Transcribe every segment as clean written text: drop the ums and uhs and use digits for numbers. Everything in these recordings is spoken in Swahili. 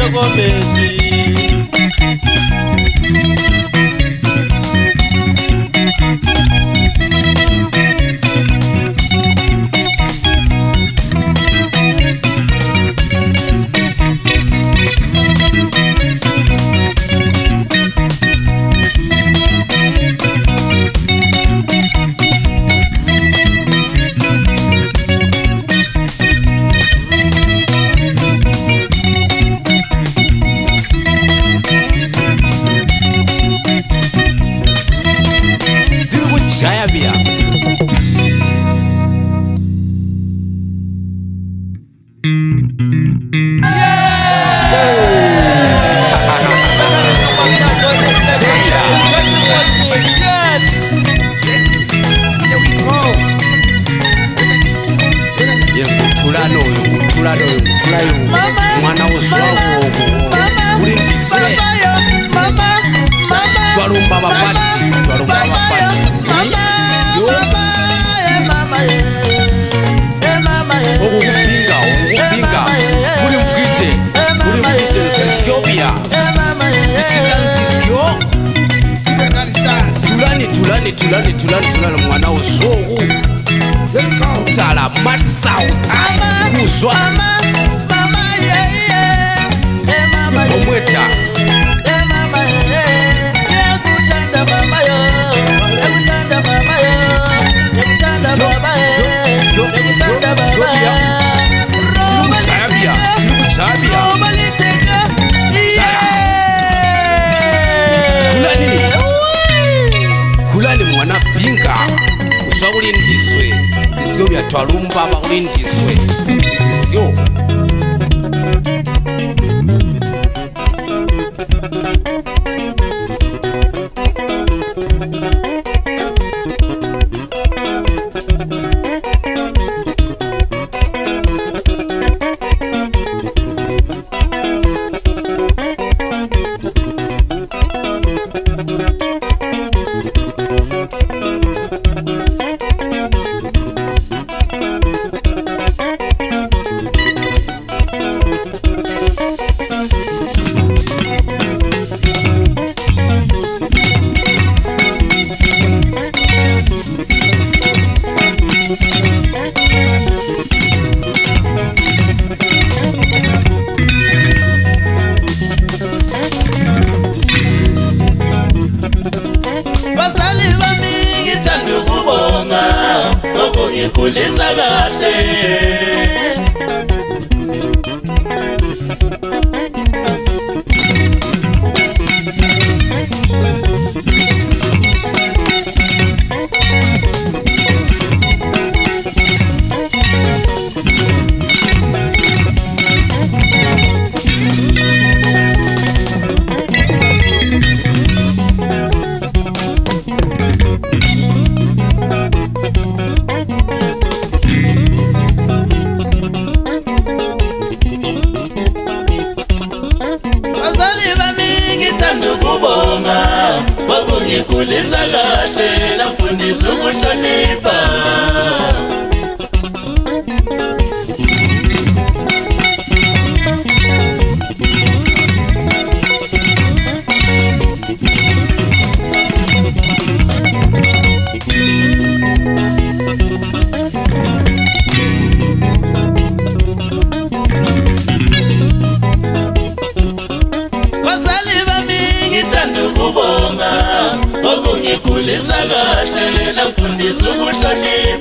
Shokomezi Jayabia mwana woswawo ulindise twalumba abapati okukupinga muli mvugite nziziyobya tichita nzizyo tulani mwana wosowu utala matsau kuzwa omweta kulani mwana pinga uswa kulindiswe zisiyo byatwalumba bakulindiswe zisiyo kulisa kahle kulisa kahle nafundisa ukuhlonipha kulisa kahle nafundisa ukuhlonipha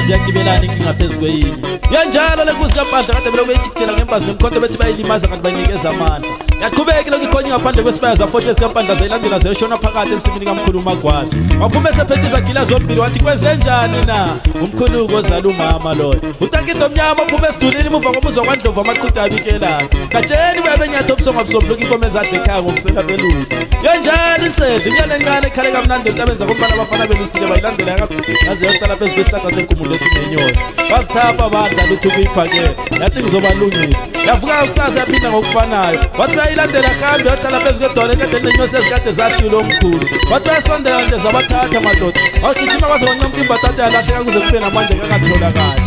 ziyagibelana inkinga phezu kweyinye. Yanjalo le nkosi kaMpandla kade belo beyijikela ngembazi nemkhonto bethi bayilimaza kanti bayinikeza amandla. Yaqhubeka lokho ikhonya ngaphandle kwesibaya za-Fortress kaMpandla zayilandela zayishona phakathi ensimini kaMkhulu uMagwaza. Waphuma esephethe izagila zombili wathi kwenzenjani na umkhuluko ozala umama loyo. Utankido omnyama uphuma esidulini emuva komuzwa kwaNdlovu amaqhude abikelana. Katsheni babenyatha obusonga busobuluka inkomo ezadla ekhaya ngokusela belusi. Yanjalo insendo inyana encane ekhale kamnandi entabeni zakombala abafana belusile bayilandela yaze yahlala phezu kwesihlahla senkumulo esinenyosi. Bazithapha badla lutho ukuyiphakela yathi ngizobalungisa. Yavuka kusasa yaphinda ngokufanayo wathi bayilandela kambe yahlala phezu kwedwala ekade nenyosi ezikade zahlula omkhulu. Wathi bayasondela nje zabathatha madoda wagijima kwaze wancamka imbatata yalahleka kuze kube namanje kakatholakali.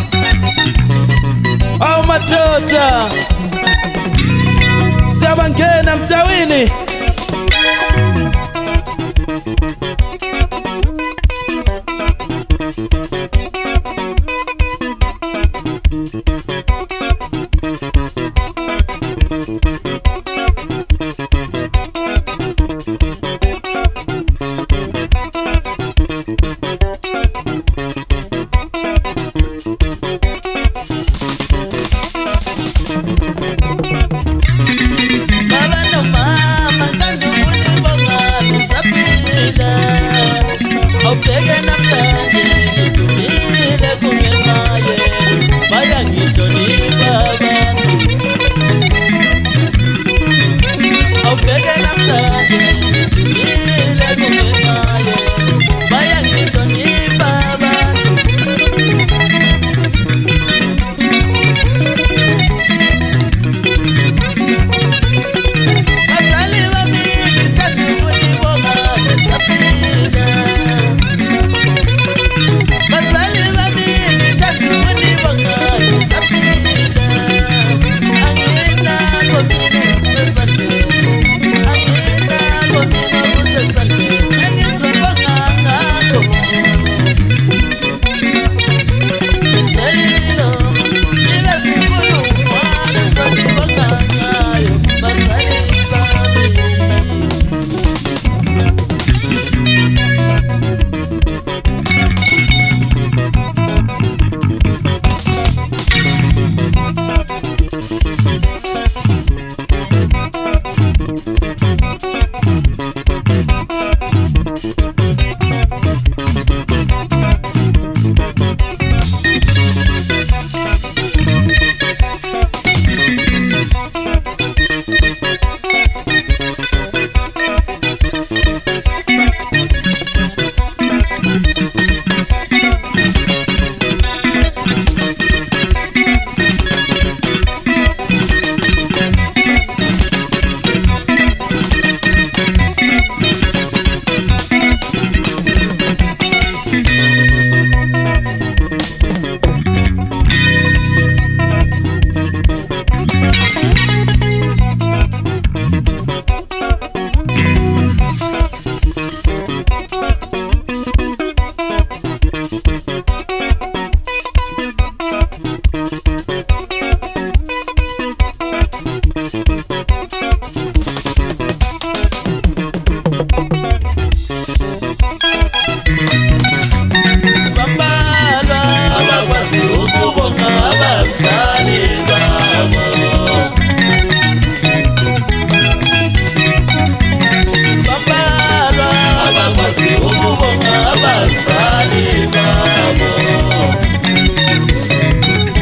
Awu madoda siyabangena mtawini.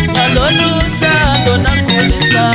Ngalolu thando nakhulisa